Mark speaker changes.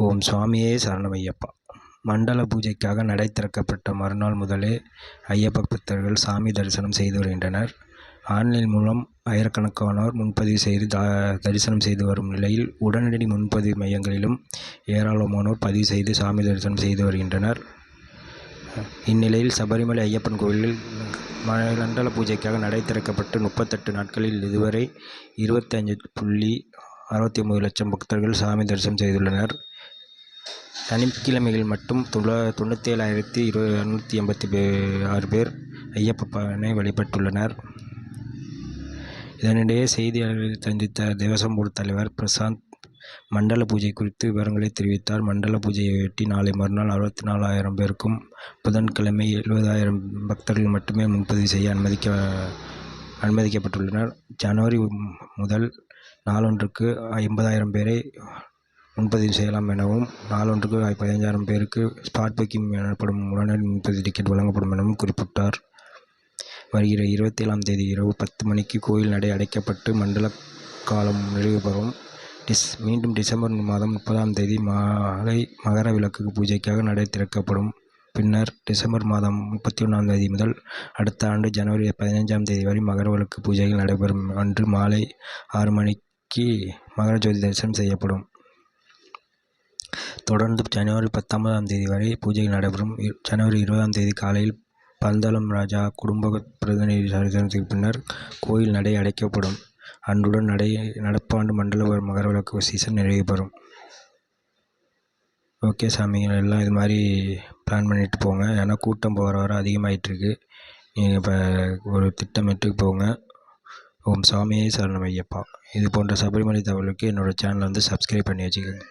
Speaker 1: ஓம் சுவாமியே சரணமையப்பா. மண்டல பூஜைக்காக நடை திறக்கப்பட்ட மறுநாள் முதலே ஐயப்ப பக்தர்கள் சாமி தரிசனம் செய்து வருகின்றனர். ஆன்லைன் மூலம் ஆயிரக்கணக்கானோர் முன்பதிவு செய்து தரிசனம் செய்து வரும் நிலையில் உடனடி முன்பதிவு மையங்களிலும் ஏராளமானோர் பதிவு செய்து சாமி தரிசனம் செய்து வருகின்றனர். இந்நிலையில் சபரிமலை ஐயப்பன் கோயிலில் மண்டல பூஜைக்காக நடை திறக்கப்பட்டு 38 நாட்களில் இதுவரை 25.69 லட்சம் பக்தர்கள் சாமி தரிசனம் செய்துள்ளனர். சனிக்கிழமைகள் மட்டும் 97,286 பேர் ஐயப்பனை வழிபட்டுள்ளனர். இதனிடையே செய்தியாளர்களை சந்தித்த தேவசம் போர்டு தலைவர் பிரசாந்த் மண்டல பூஜை குறித்து விவரங்களை தெரிவித்தார். மண்டல பூஜையையொட்டி நாளை மறுநாள் 64,000 பேருக்கும் புதன்கிழமை 70,000 பக்தர்கள் மட்டுமே முன்பதிவு செய்ய அனுமதிக்கப்பட்டுள்ளனர். ஜனவரி முதல் நாளொன்றுக்கு 50,000 பேரை முன்பதிவு செய்யலாம் எனவும், நாளொன்றுக்கு 15,000 பேருக்கு ஸ்பாட் புக்கிங் எனப்படும் உடனடி முன்பதிவு டிக்கெட் வழங்கப்படும் எனவும் குறிப்பிட்டார். வருகிற 27ஆம் தேதி இரவு 10 மணிக்கு கோயில் நடை அடைக்கப்பட்டு மண்டல காலம் நிறைவு பெறும். மீண்டும் டிசம்பர் மாதம் 30ஆம் தேதி மாலை மகர விளக்கு பூஜைக்காக நடை திறக்கப்படும். பின்னர் டிசம்பர் மாதம் 31ஆம் தேதி முதல் அடுத்த ஆண்டு ஜனவரி 15ஆம் தேதி வரை மகர விளக்கு பூஜைகள் நடைபெறும். அன்று மாலை 6 மணிக்கு மகர ஜோதி தரிசனம் செய்யப்படும். தொடர்ந்து ஜனவரி 19ஆம் தேதி வரை பூஜைகள் நடைபெறும். ஜனவரி 20ஆம் தேதி காலையில் பந்தளம் ராஜா குடும்ப பிரதிநிதி தரிசனத்திற்கு பின்னர் கோயில் நடை அடைக்கப்படும். அன்றுடன் நடப்பாண்டு மண்டல மகர விளக்கு சீசன் நிறைவு பெறும். ஓகே சாமிகள் எல்லாம் இது மாதிரி பிளான் பண்ணிட்டு போங்க. ஏன்னா கூட்டம் வர அதிகமாகிட்டுருக்கு. நீங்கள் இப்போ ஒரு திட்டமிட்டு போங்க. ஓம் சாமியே சரணம் ஐயப்பா. இது போன்ற சபரிமலை தகவலுக்கு என்னோடய சேனலை சப்ஸ்கிரைப் பண்ணி வச்சுக்கோங்க.